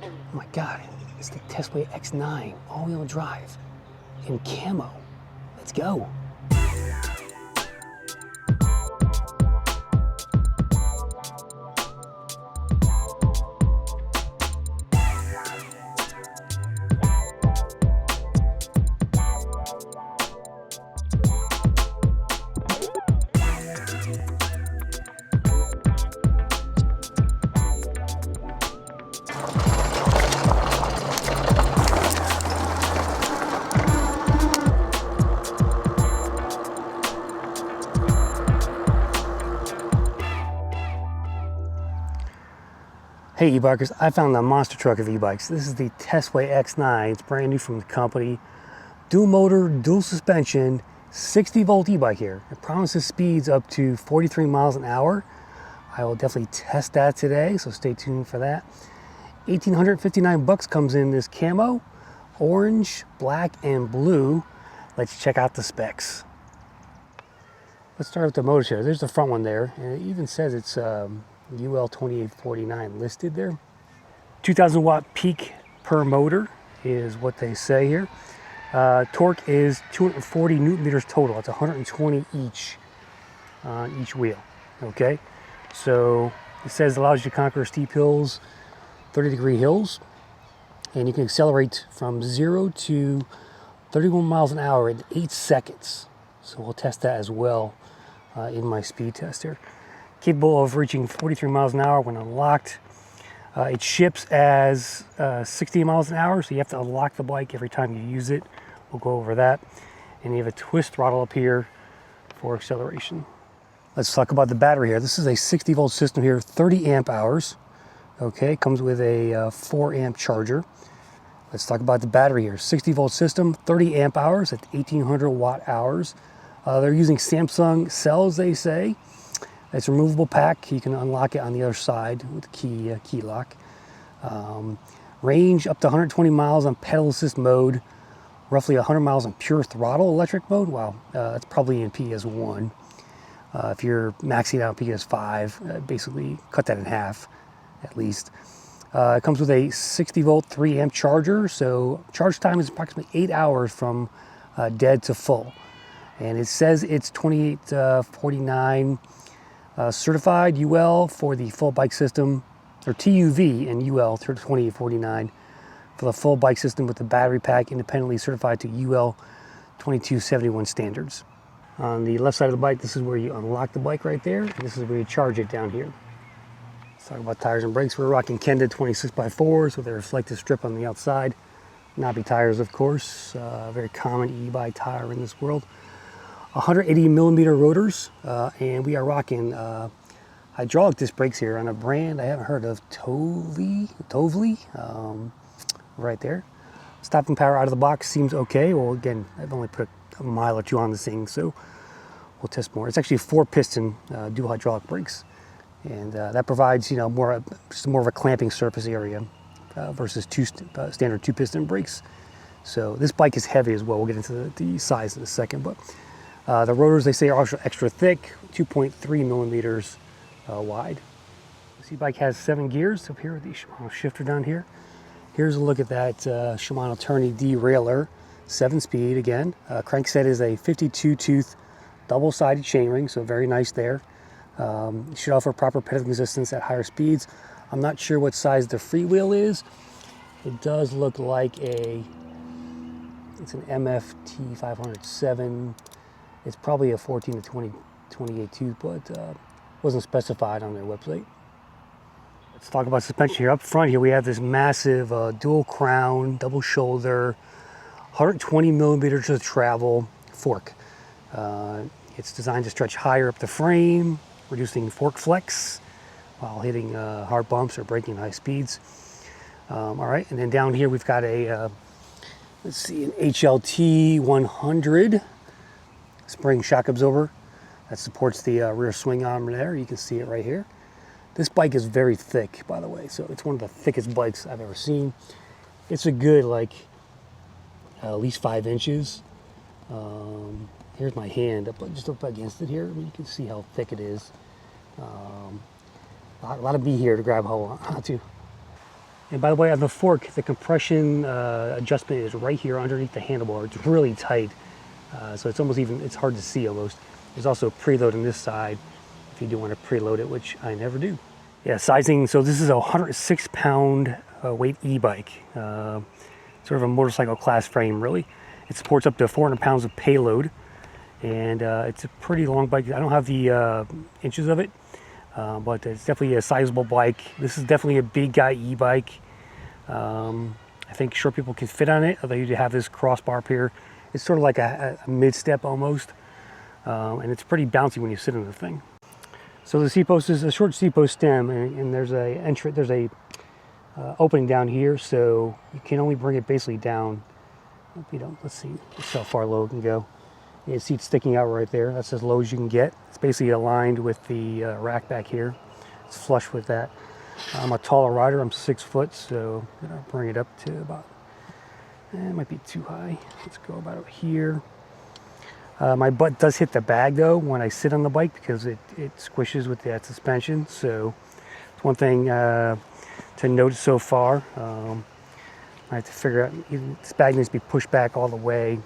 Oh my God, it's the Tesway X9 all-wheel drive in camo. Let's go. Hey e-bikers, I found the monster truck of e-bikes. This is the Tesway X9. It's brand new from the company. Dual motor, dual suspension, 60 volt e-bike here. It promises speeds up to 43 miles an hour. I will definitely test that today, so stay tuned for that. $1,859 comes in this camo, orange, black, and blue. Let's check out the specs. Let's start with the motor share. There's the front one there, and it even says it's UL 2849 listed there. 2,000 watt peak per motor is what they say here. Torque is 240 newton meters total. It's 120 each on each wheel. Okay, so it says it allows you to conquer steep hills, 30-degree hills, and you can accelerate from 0 to 31 miles an hour in 8 seconds. So we'll test that as well in my speed test here. Capable of reaching 43 miles an hour when unlocked. It ships as 60 miles an hour, so you have to unlock the bike every time you use it. We'll go over that. And you have a twist throttle up here for acceleration. Let's talk about the battery here. This is a 60 volt system here, 30 amp hours. Okay, comes with a 4 amp charger. Let's talk about the battery here. 60 volt system, 30 amp hours at 1800 watt hours. They're using Samsung cells, they say. It's a removable pack. You can unlock it on the other side with the key lock. Range up to 120 miles on pedal assist mode, roughly 100 miles on pure throttle electric mode. Wow, that's probably in PS1. If you're maxing out PS5, basically cut that in half at least. It comes with a 60 volt 3 amp charger, so charge time is approximately 8 hours from dead to full. And it says it's 2849 certified UL for the full bike system, or TUV and UL 2849 for the full bike system with the battery pack, independently certified to UL 2271 standards. On the left side of the bike, this is where you unlock the bike right there, and this is where you charge it down here. Let's talk about tires and brakes. We're rocking Kenda 26x4s with a reflective strip on the outside. Knobby tires, of course, very common e-bike tire in this world. 180 millimeter rotors, and we are rocking hydraulic disc brakes here on a brand I haven't heard of, Tovli, right there. Stopping power out of the box seems okay. Well, again, I've only put a mile or two on this thing, so we'll test more. It's actually 4-piston dual hydraulic brakes, and that provides, you know, more of a clamping surface area versus standard 2-piston brakes. So this bike is heavy as well. We'll get into the size in a second, but the rotors, they say, are also extra thick, 2.3 millimeters wide. This e-bike has 7 gears up here with the Shimano shifter down here. Here's a look at that Shimano Tourney derailleur, 7-speed again. Crankset is a 52-tooth double-sided chainring, so very nice there. Should offer proper pedaling resistance at higher speeds. I'm not sure what size the freewheel is. It does look like it's an MFT 507. It's probably a 14 to 28 tooth, but wasn't specified on their website. Let's talk about suspension here. Up front here, we have this massive dual crown, double shoulder, 120 millimeters of travel fork. It's designed to stretch higher up the frame, reducing fork flex while hitting hard bumps or braking high speeds. All right, and then down here we've got a, let's see, an HLT 100 spring shock absorber that supports the rear swing arm there. You can see it right here. This bike is very thick, by the way, so it's one of the thickest bikes I've ever seen. It's a good, like, at least 5 inches. Here's my hand just up against it here. I mean, you can see how thick it is. A lot of meat here to grab hold on to. And by the way, on the fork, the compression adjustment is right here underneath the handlebar. It's really tight, so it's almost even, it's hard to see almost. There's also a preload on this side if you do want to preload it, which I never do. Yeah, sizing, so this is a 106 pound weight e-bike. Sort of a motorcycle class frame, really. It supports up to 400 pounds of payload, and it's a pretty long bike. I don't have the inches of it, but it's definitely a sizable bike. This is definitely a big guy e-bike. I think short people can fit on it, although you have this crossbar up here. It's sort of like a mid-step almost, and it's pretty bouncy when you sit on the thing. So the seat post is a short seat post stem, and there's a opening down here, so you can only bring it basically down. You know, let's see how far low it can go. The seat's sticking out right there. That's as low as you can get. It's basically aligned with the rack back here. It's flush with that. I'm a taller rider. I'm 6 foot, so I'm gonna bring it up to about. It might be too high. Let's go about here. My butt does hit the bag though when I sit on the bike because it squishes with that suspension. So it's one thing to note so far. I have to figure out, this bag needs to be pushed back all the way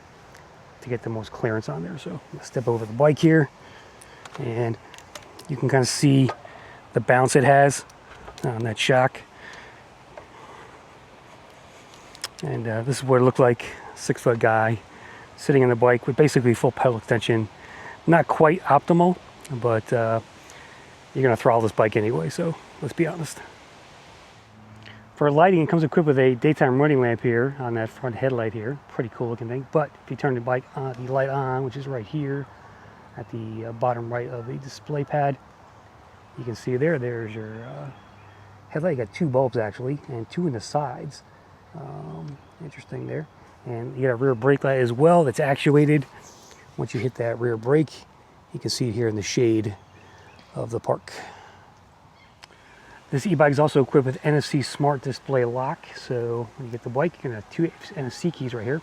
to get the most clearance on there. So I'm gonna step over the bike here, and you can kind of see the bounce it has on that shock. And this is what it looked like, 6 foot guy sitting on the bike with basically full pedal extension. Not quite optimal, but you're gonna throttle this bike anyway, so let's be honest. For lighting, it comes equipped with a daytime running lamp here on that front headlight here. Pretty cool looking thing. But if you turn the bike on, the light on, which is right here at the bottom right of the display pad, you can see there's your headlight. You got 2 bulbs actually, and 2 in the sides. Interesting there. And you got a rear brake light as well that's actuated. Once you hit that rear brake, you can see it here in the shade of the park. This e-bike is also equipped with NFC Smart Display Lock. So when you get the bike, you're gonna have 2 NFC keys right here.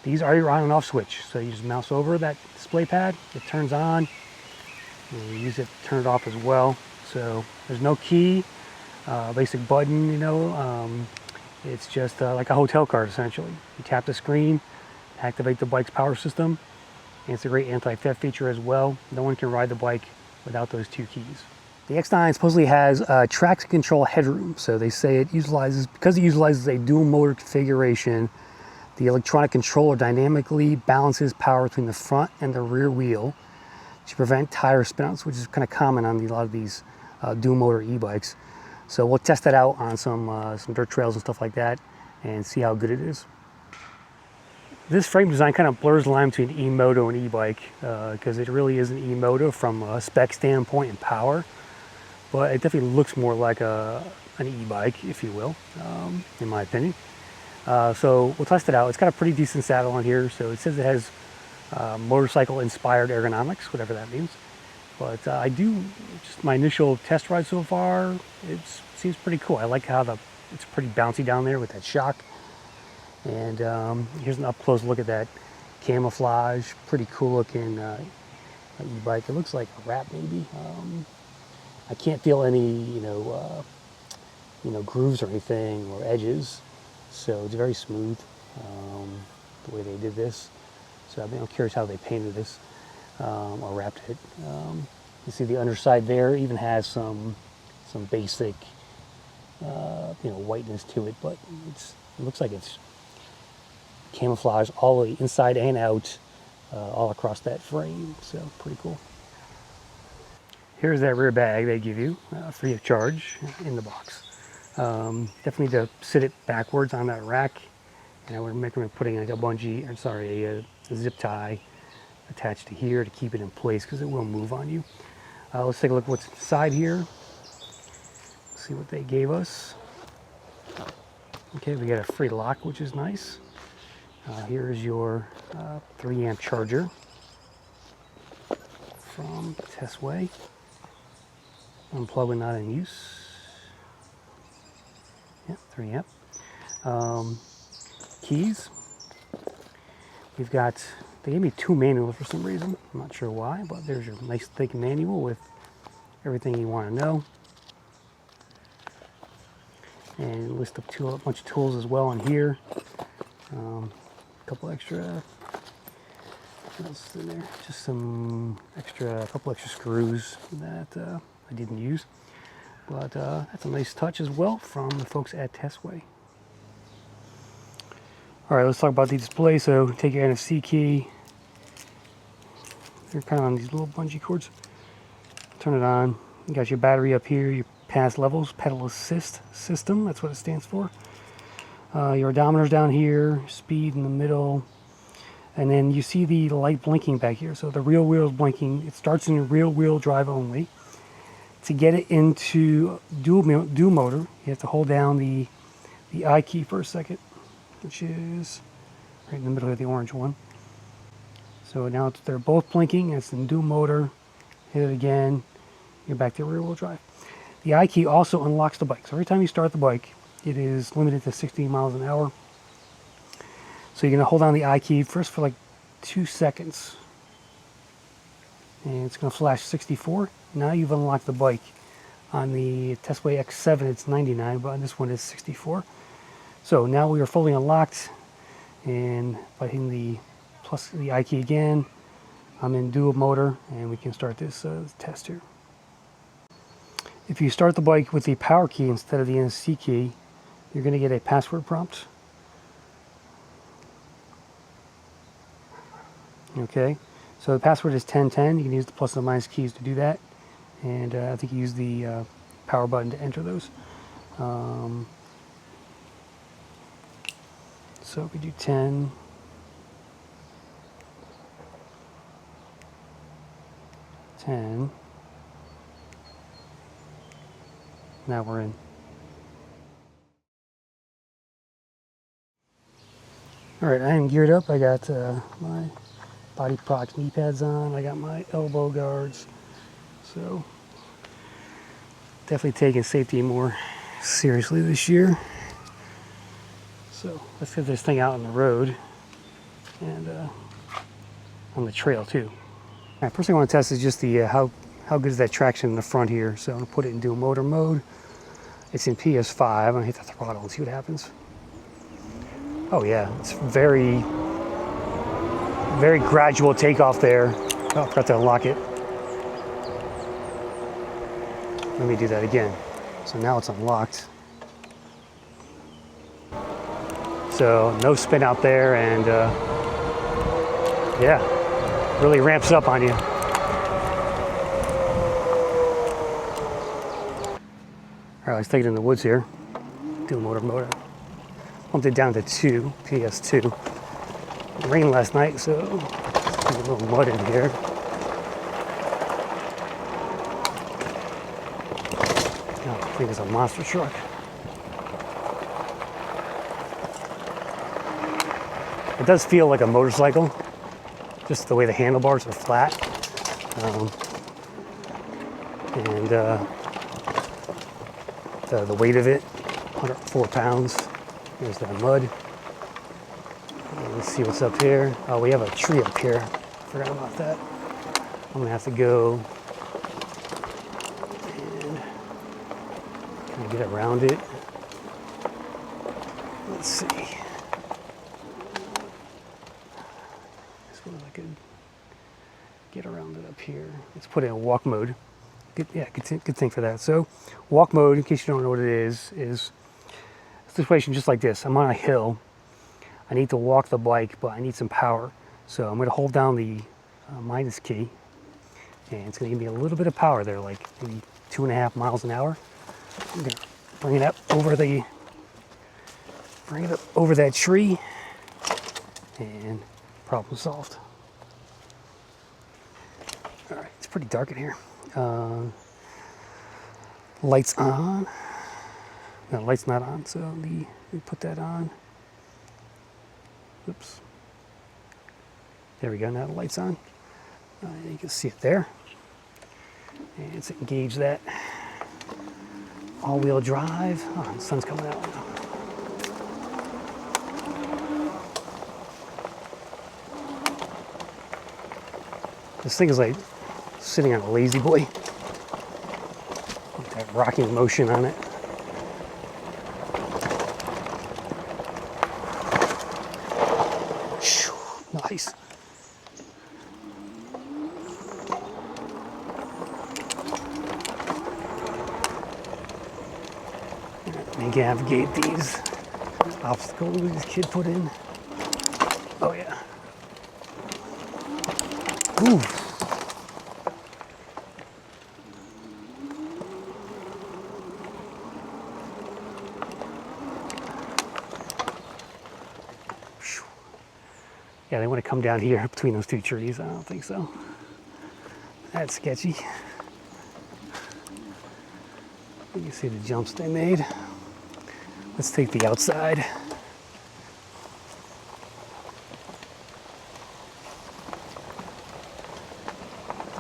These are your on and off switch. So you just mouse over that display pad, it turns on, and you use it to turn it off as well. So there's no key, basic button, you know. It's just like a hotel card essentially. You tap the screen, activate the bike's power system, and it's a great anti-theft feature as well. No one can ride the bike without those 2 keys. The X9 supposedly has traction control headroom, so they say because it utilizes a dual motor configuration, the electronic controller dynamically balances power between the front and the rear wheel to prevent tire spinouts, which is kind of common on a lot of these dual motor e-bikes. So we'll test that out on some dirt trails and stuff like that and see how good it is. This frame design kind of blurs the line between e-moto and e-bike because it really is an e-moto from a spec standpoint and power. But it definitely looks more like an e-bike, if you will, in my opinion. So we'll test it out. It's got a pretty decent saddle on here. So it says it has motorcycle-inspired ergonomics, whatever that means. But just my initial test ride so far, it seems pretty cool. I like how it's pretty bouncy down there with that shock. And here's an up-close look at that camouflage. Pretty cool looking e-bike. It looks like a wrap maybe. I can't feel any, grooves or anything or edges, so it's very smooth the way they did this. So I'm curious how they painted this or wrapped it. You see the underside there even has some basic, whiteness to it, but it looks like it's camouflage all the way inside and out, all across that frame. So pretty cool. Here's that rear bag they give you, free of charge, in the box. Definitely to sit it backwards on that rack, and I would recommend putting like a zip tie attached to here to keep it in place because it will move on you. Let's take a look at what's inside here. See what they gave us. Okay, we got a free lock, which is nice. Here's your 3 amp charger from Tesway. Unplug when not in use. Yeah, 3 amp. Keys. We've got, they gave me 2 manuals for some reason. I'm not sure why, but there's your nice thick manual with everything you want to know. and a list of a bunch of tools as well in here. A couple extra, what else is in there? Just some extra, a couple extra screws that I didn't use. But that's a nice touch as well from the folks at Tesway. All right, let's talk about the display. So take your NFC key. They're kind of on these little bungee cords. Turn it on. You got your battery up here, your pass levels, pedal assist system, that's what it stands for. Your odometer's down here, speed in the middle, and then you see the light blinking back here. So the rear wheel is blinking. It starts in rear wheel drive only. To get it into dual motor, you have to hold down the I key for a second, which is right in the middle of the orange one. So now they're both blinking. It's in dual motor. Hit it again. You're back to rear wheel drive. The I key also unlocks the bike. So every time you start the bike, it is limited to 60 miles an hour. So you're going to hold down the I key first for like 2 seconds. And it's going to flash 64. Now you've unlocked the bike. On the Tesway X7 it's 99, but on this one it's 64. So now we are fully unlocked, and by hitting the I key again, I'm in dual motor, and we can start this test here. If you start the bike with the power key instead of the NFC key, you're going to get a password prompt. Okay, so the password is 1010. You can use the plus and minus keys to do that, and I think you use the power button to enter those. So if we do 10, now we're in. All right, I am geared up. I got my body procs knee pads on. I got my elbow guards. So definitely taking safety more seriously this year. So let's get this thing out on the road and on the trail too. All right, first thing I want to test is just the how good is that traction in the front here. So I'm gonna put it in dual motor mode. It's in PS5. I'm gonna hit the throttle and see what happens. Oh yeah, it's very gradual takeoff there. Oh, I forgot to unlock it. Let me do that again. So now it's unlocked. So no spin out there, and yeah, really ramps up on you. All right, let's take it in the woods here. Dual motor mode. Pumped it down to 2, PS2. It rained last night, so there's a little mud in here. Oh, I think it's a monster truck. It does feel like a motorcycle, just the way the handlebars are flat. And the weight of it, 104 pounds. There's that mud. Let's see what's up here. Oh, we have a tree up here. Forgot about that. I'm gonna have to go and kind of get around it. Let's see. I could get around it up here. Let's put it in walk mode. Good thing for that. So walk mode, in case you don't know what it is a situation just like this. I'm on a hill. I need to walk the bike, but I need some power. So I'm going to hold down the minus key, and it's going to give me a little bit of power there, like maybe 2.5 miles an hour. I'm going to bring it up over that tree, and problem solved. All right, it's pretty dark in here. Lights on. No, light's not on, so we put that on. Oops. There we go, now the light's on. You can see it there. And let's engage that. All-wheel drive. Oh, the sun's coming out now. This thing is like sitting on a lazy boy. That rocking motion on it. And you can navigate these obstacles this kid put in. Oh yeah. Ooh. Yeah, they want to come down here between those two trees. I don't think so. That's sketchy. You can see the jumps they made. Let's take the outside.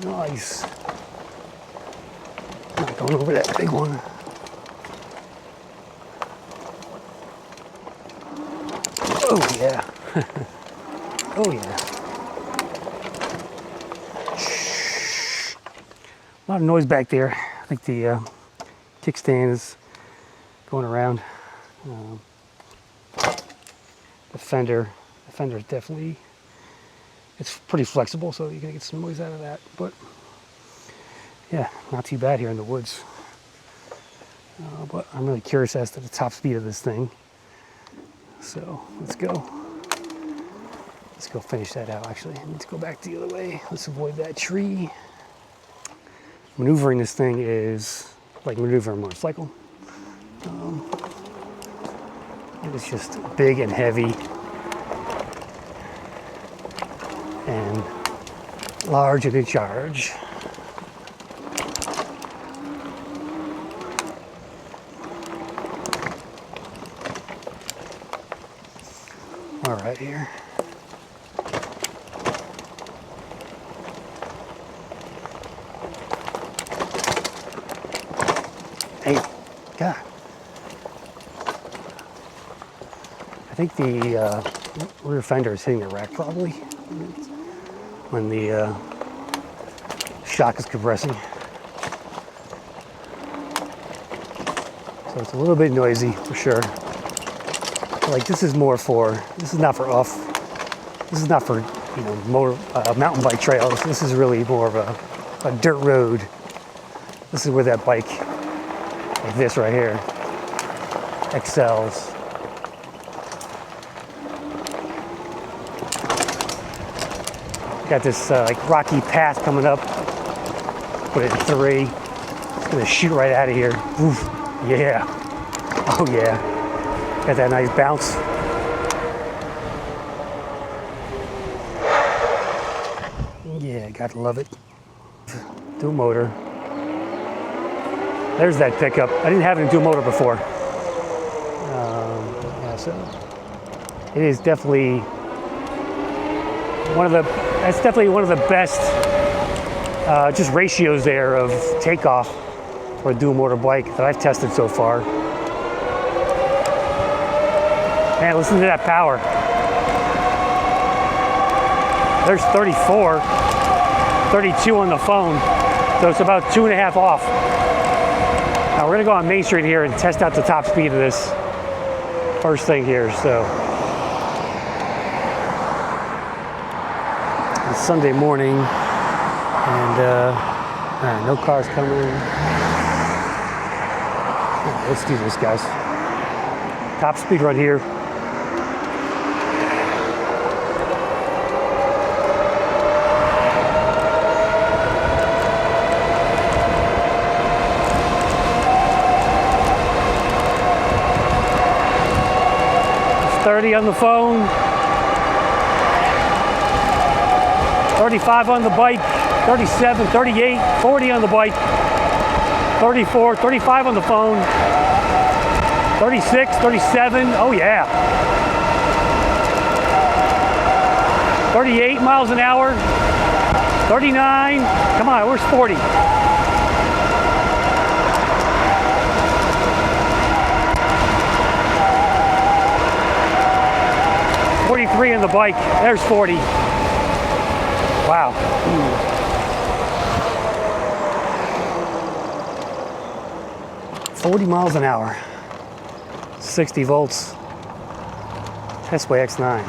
Nice. Not going over that big one. Oh yeah. Oh yeah. Shh. A lot of noise back there. I think the kickstand is going around. The fender is definitely, it's pretty flexible, so you're gonna get some noise out of that. But yeah, not too bad here in the woods. But I'm really curious as to the top speed of this thing. So let's go. Let's go finish that out. Actually, I need to go back the other way. Let's avoid that tree. Maneuvering this thing is like maneuvering a motorcycle. It's just big and heavy and large and in charge. All right, here. Hey, God. I think the rear fender is hitting the rack probably when the shock is compressing. So it's a little bit noisy for sure. Like this is not for mountain bike trails. This is really more of a dirt road. This is where that bike, like this right here, excels. Got this like rocky path coming up. Put it in 3. It's gonna shoot right out of here. Oof. Yeah. Oh yeah. Got that nice bounce. Yeah, gotta love it. Dual motor. There's that pickup. I didn't have it in dual motor before. Yeah, so it is definitely one of the best just ratios there of takeoff for a dual motor bike that I've tested so far. Man, listen to that power. There's 34, 32 on the phone, so it's about 2.5 off. Now we're gonna go on Main Street here and test out the top speed of this first thing here, so. It's Sunday morning, and no cars coming. Let's do this, guys. Top speed run here. It's 30 on the phone. 35 on the bike, 37, 38, 40 on the bike, 34, 35 on the phone, 36, 37, oh yeah. 38 miles an hour, 39, come on, where's 40? .43 on the bike, there's 40. Wow. 40 miles an hour, 60 volts, Tesway X9.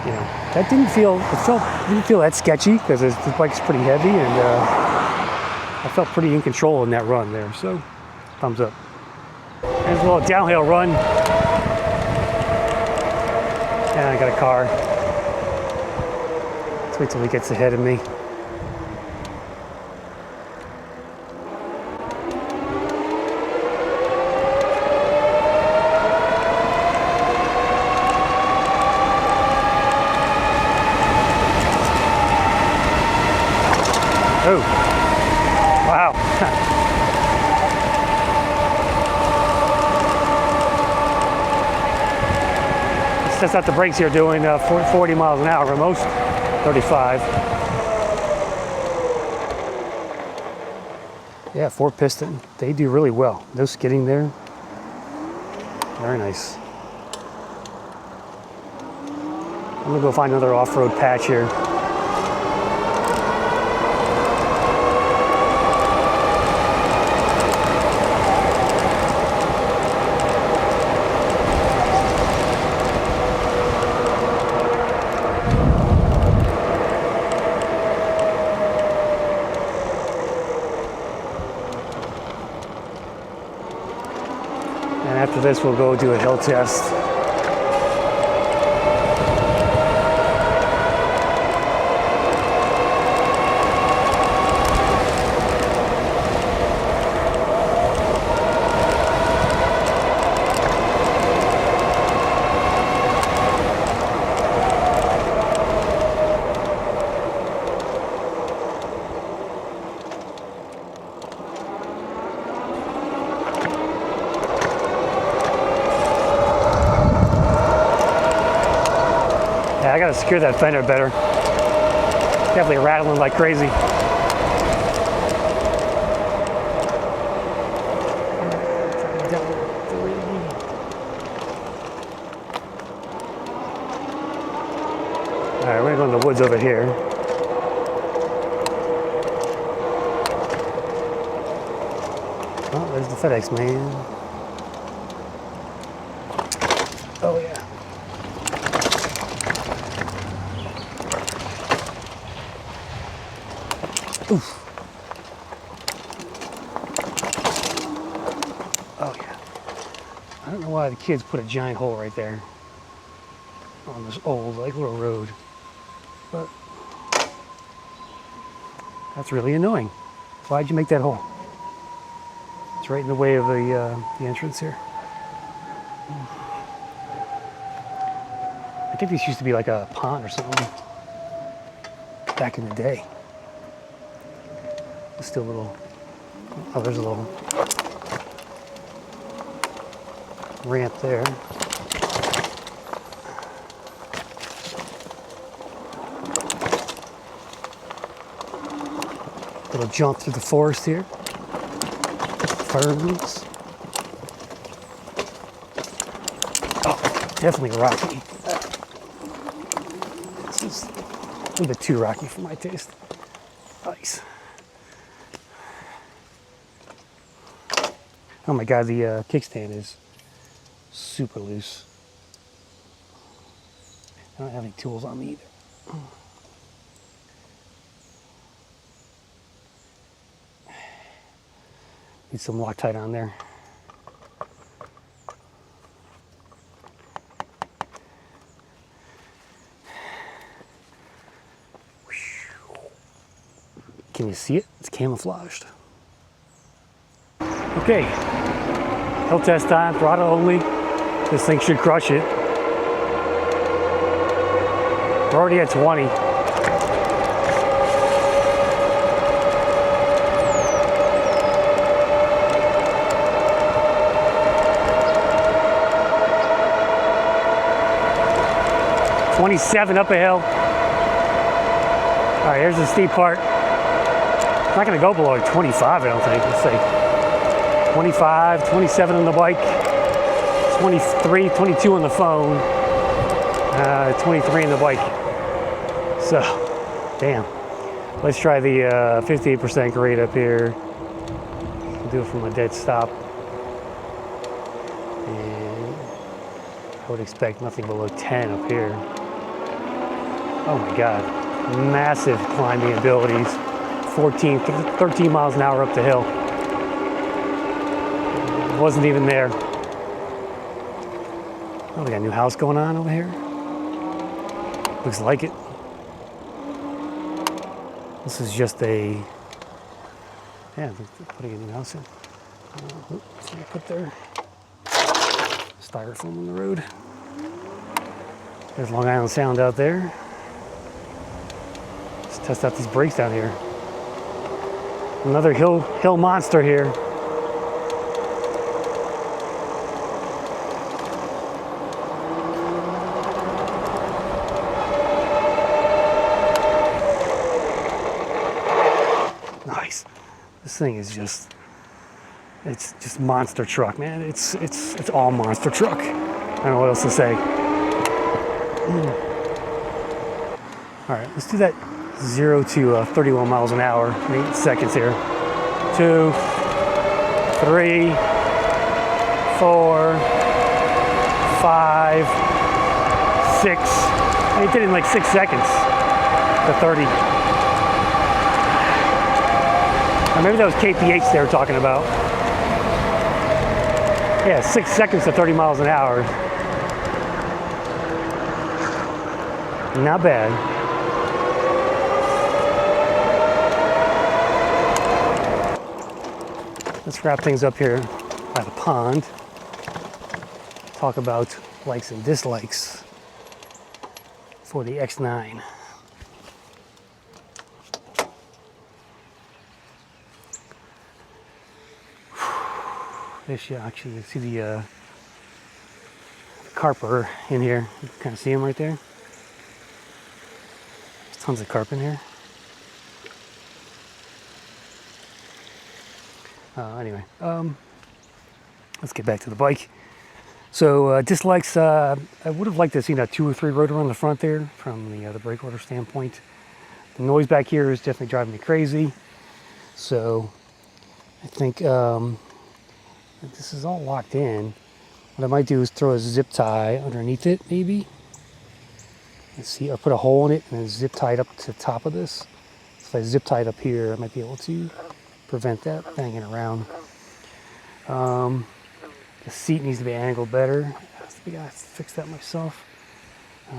You know, that didn't feel that sketchy because the bike's pretty heavy, and I felt pretty in control in that run there. So thumbs up. There's a little downhill run. And I got a car. Let's wait till he gets ahead of me. Oh, wow. Let's test out the brakes here, doing 40 miles an hour, most 35. Yeah, 4-piston. They do really well. No skidding there. Very nice. I'm gonna go find another off-road patch here. And after this, we'll go do a hill test. Yeah, I gotta secure that fender better. Definitely rattling like crazy. All right, we're gonna go in the woods over here. Oh, there's the FedEx man. Oh yeah. Oof. Oh yeah. I don't know why the kids put a giant hole right there on this old like little road, but that's really annoying. Why'd you make that hole? It's right in the way of the entrance here. I think this used to be like a pond or something back in the day. Still a little, oh, there's a little ramp there. Little jump through the forest here. Ferns. Oh, definitely rocky. This is a little bit too rocky for my taste. Nice. Oh my God, the kickstand is super loose. I don't have any tools on me either. Need some Loctite on there. Can you see it? It's camouflaged. Okay, hill test time, throttle only. This thing should crush it. We're already at 20. $27 up a hill. All right, here's the steep part. It's not gonna go below 25, I don't think. Let's say 25, 27 on the bike, 23, 22 on the phone, 23 on the bike. So, damn. Let's try the 58% grade up here. I'll do it from a dead stop. And I would expect nothing below 10 up here. Oh my God, massive climbing abilities. 13 miles an hour up the hill. It wasn't even there. Oh, we got a new house going on over here. Looks like it. This is just a, yeah, they're putting a new house in. Oops, let me put their styrofoam on the road. There's Long Island Sound out there. Let's test out these brakes down here. Another hill monster here. Nice. This thing is just, it's just monster truck, man. It's all monster truck. I don't know what else to say. All right, let's do that 0 to 31 miles an hour in 8 seconds here. 2, 3, 4, 5, 6. It did it in like 6 seconds to 30. Or maybe that was KPH they were talking about. Yeah, 6 seconds to 30 miles an hour. Not bad. Let's wrap things up here by the pond. Talk about likes and dislikes for the X9. This, actually, you see the carper in here. You can kind of see him right there. There's tons of carp in here. Anyway, let's get back to the bike. So dislikes, I would have liked to have seen a 2 or 3 rotor on the front there from the brake order standpoint. The noise back here is definitely driving me crazy. So I think this is all locked in. What I might do is throw a zip tie underneath it, maybe. Let's see, or put a hole in it and then zip tie it up to the top of this. So if I zip tie it up here, I might be able to prevent that banging around. The seat needs to be angled better. I think I have to fix that myself. You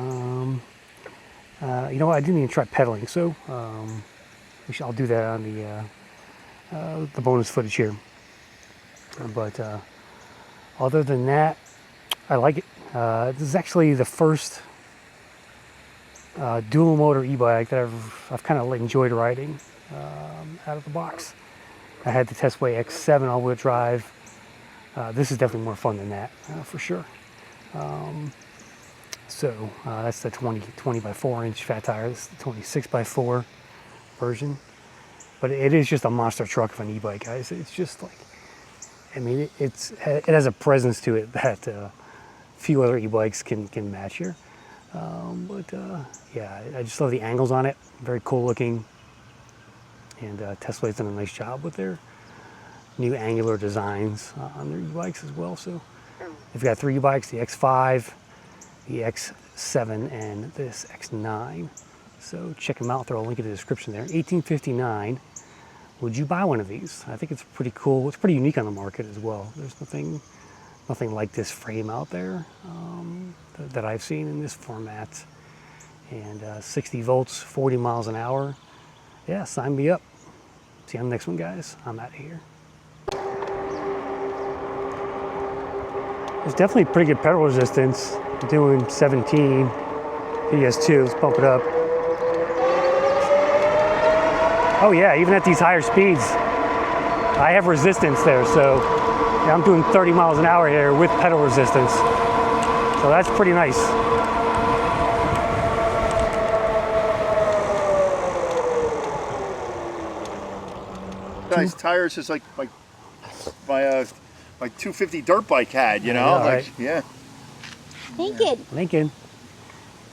know what? I didn't even try pedaling, so I'll do that on the bonus footage here. But other than that, I like it. This is actually the first dual motor e-bike that I've kind of enjoyed riding out of the box. I had the Tesway X9 all-wheel drive. This is definitely more fun than that, for sure. So that's the 20 by 4 inch fat tire. This is the 26 by 4 version. But it is just a monster truck of an e-bike, guys. It's just like, I mean, it has a presence to it that few other e-bikes can match here. Yeah, I just love the angles on it. Very cool looking. And Tesway's done a nice job with their new angular designs on their e-bikes as well. So they've got 3 e-bikes, the X5, the X7, and this X9. So check them out. I'll throw a link in the description there. $18.59. Would you buy one of these? I think it's pretty cool. It's pretty unique on the market as well. There's nothing like this frame out there that I've seen in this format. And 60 volts, 40 miles an hour. Yeah, sign me up. See you on the next one, guys. I'm out of here. There's definitely pretty good pedal resistance. I'm doing 17 PS2. Let's bump it up. Oh yeah, even at these higher speeds, I have resistance there. So yeah, I'm doing 30 miles an hour here with pedal resistance. So that's pretty nice. Nice tires, just like my 250 dirt bike had, you know? Right. Yeah. Lincoln.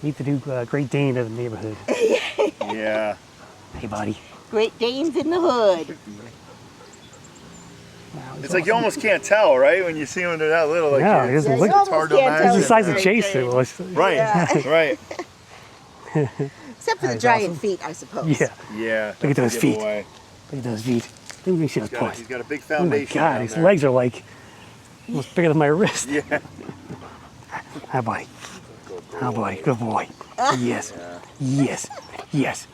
Need to do Great Dane of the neighborhood. Yeah. Hey, buddy. Great Danes in the hood. Wow, it's like you almost can't tell, right? When you see them, they're that little. Like, yeah, it doesn't look. It's hard to imagine. It's the size of Chase. It was. Right, yeah. right. Except for the giant feet, I suppose. Yeah. Yeah. Look at those feet. Away. Look at those feet. Let me see those points. He's got a big foundation. Oh my God, his legs are like Almost bigger than my wrist. Yeah. Hi, boy. Hi, boy. Good boy. Yes. Yes. Yes.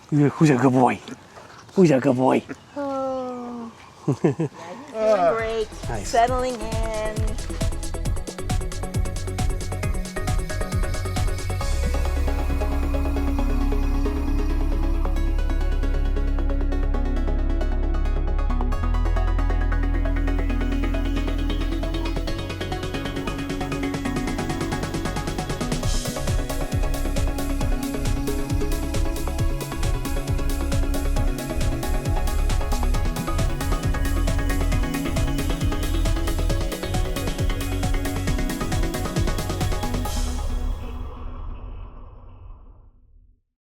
Who's a good boy? Who's a good boy? Oh. Yeah, he's doing great. Nice. Settling in.